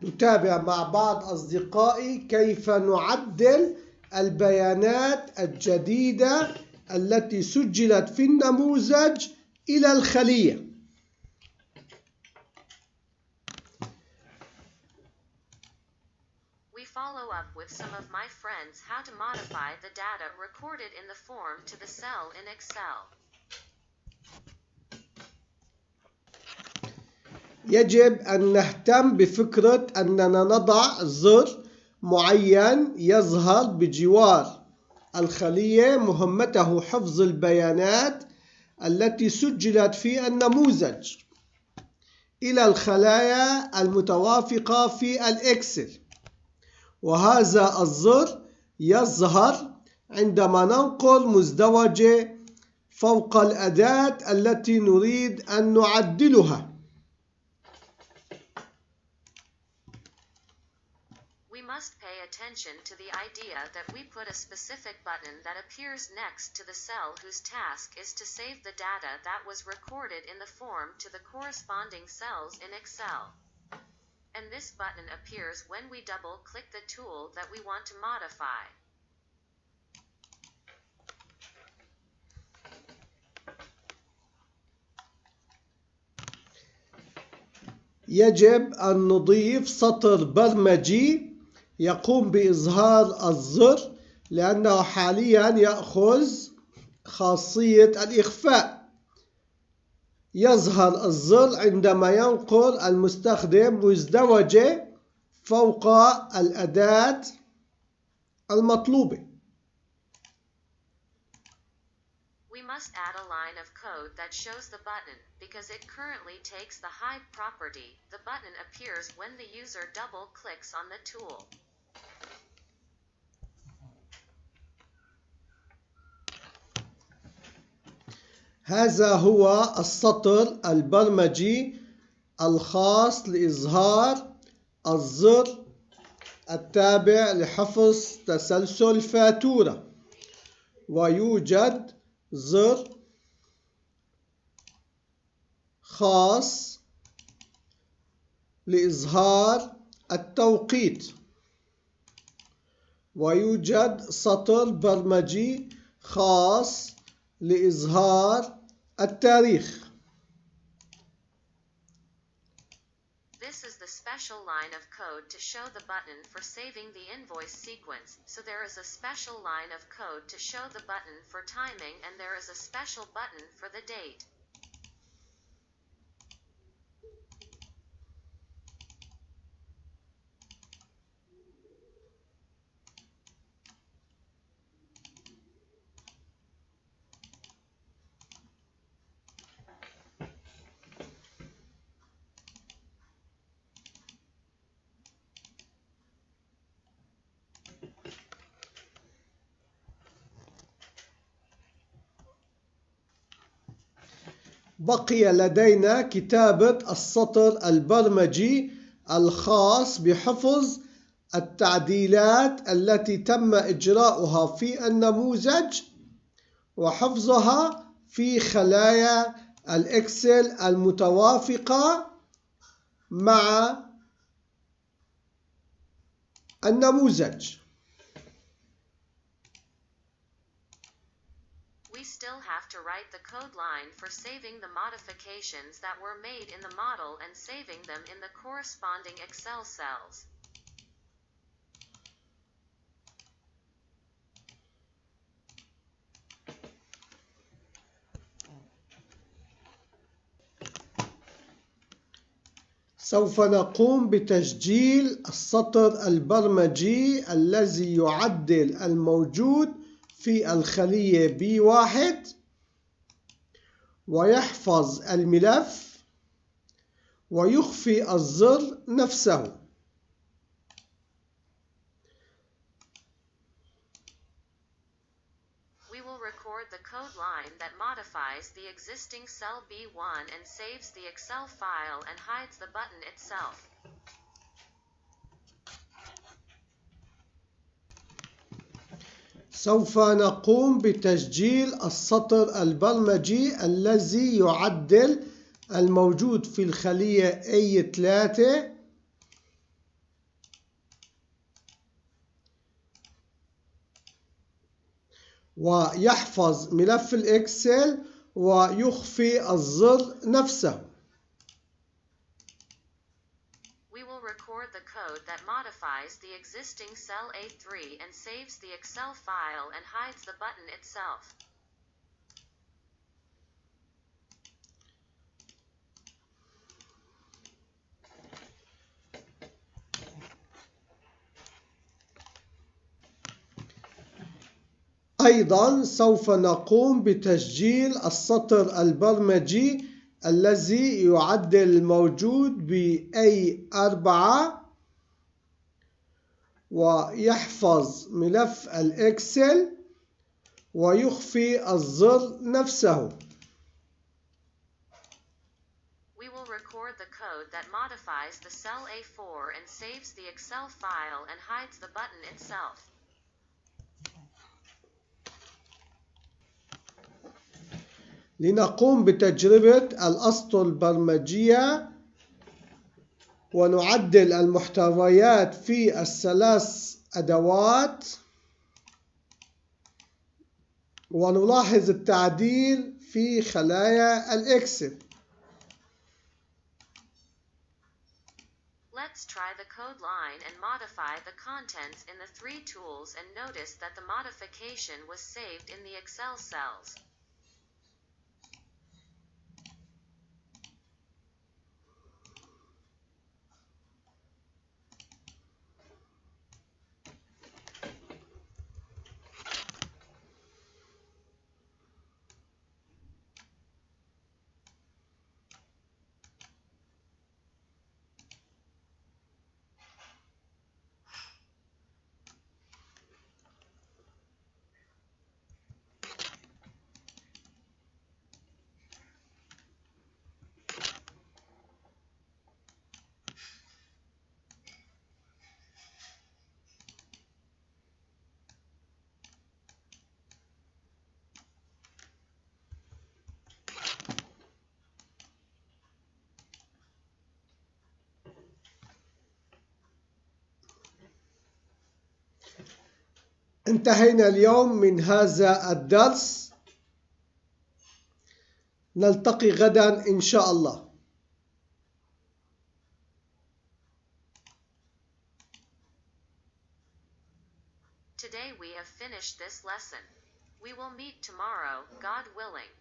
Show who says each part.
Speaker 1: نتابع مع بعض أصدقائي كيف نعدل البيانات الجديدة التي سجلت في النموذج إلى الخلية.
Speaker 2: We follow up with some of my friends how to modify the data recorded in the form to the cell in Excel.
Speaker 1: يجب أن نهتم بفكرة أننا نضع زر معين يظهر بجوار الخلية مهمته حفظ البيانات التي سجلت في النموذج إلى الخلايا المتوافقة في الإكسل، وهذا الزر يظهر عندما ننقل مزدوجة فوق الأداة التي نريد أن نعدلها.
Speaker 2: We must pay attention to the idea that we put a specific button that appears next to the cell whose task is to save the data that was recorded in the form to the corresponding cells in Excel. And this button appears when we double-click the tool that we want to modify.
Speaker 1: يجب أن نضيف سطر برمجي يقوم بإظهار الزر لأنه حاليا يأخذ خاصية الإخفاء. يظهر الزر عندما ينقل المستخدم مزدوجة فوق الأداة المطلوبة.
Speaker 2: We must add a line of code that shows the button, because it currently takes the hide property. The button appears when the user double-clicks on the tool.
Speaker 1: هذا هو السطر البرمجي الخاص لإظهار الزر التابع لحفظ تسلسل فاتورة، ويوجد زر خاص لإظهار التوقيت، ويوجد سطر برمجي خاص لإظهار التاريخ.
Speaker 2: This is the special line of code to show the button for saving the invoice sequence, so there is a special line of code to show the button for timing, and there is a special button for the date.
Speaker 1: بقي لدينا كتابة السطر البرمجي الخاص بحفظ التعديلات التي تم إجراؤها في النموذج وحفظها في خلايا الإكسل المتوافقة مع النموذج.
Speaker 2: We still have to write the code line for saving the modifications that were made in the model and saving them in the corresponding Excel cells.
Speaker 1: سوف نقوم بتسجيل السطر البرمجي الذي يعدل الموجود في الخلية B1 ويحفظ الملف ويخفي الزر نفسه.
Speaker 2: We will record the code line that modifies the existing cell B1 and saves the Excel file and hides the button itself.
Speaker 1: سوف نقوم بتسجيل السطر البرمجي الذي يعدل الموجود في الخلية A3 ويحفظ ملف الإكسل ويخفي الزر نفسه.
Speaker 2: We will record the code that modifies the existing cell A3 and saves the Excel file and hides the button itself.
Speaker 1: أيضا سوف نقوم بتسجيل السطر البرمجي الذي يعدل الموجود ب A4 ويحفظ ملف الإكسل ويخفي الزر نفسه.
Speaker 2: We will record the code that modifies the cell A4 and saves the Excel file and hides the button itself.
Speaker 1: لنقوم بتجربة الأسطر البرمجية ونعدل المحتويات في الثلاث أدوات ونلاحظ التعديل في خلايا الإكسل.
Speaker 2: Let's try the code line and modify the contents in the three tools and notice that the modification was saved in the Excel cells.
Speaker 1: انتهينا اليوم من هذا الدرس. نلتقي غدا إن شاء الله.
Speaker 2: Today we have finished this lesson. We will meet tomorrow, God willing.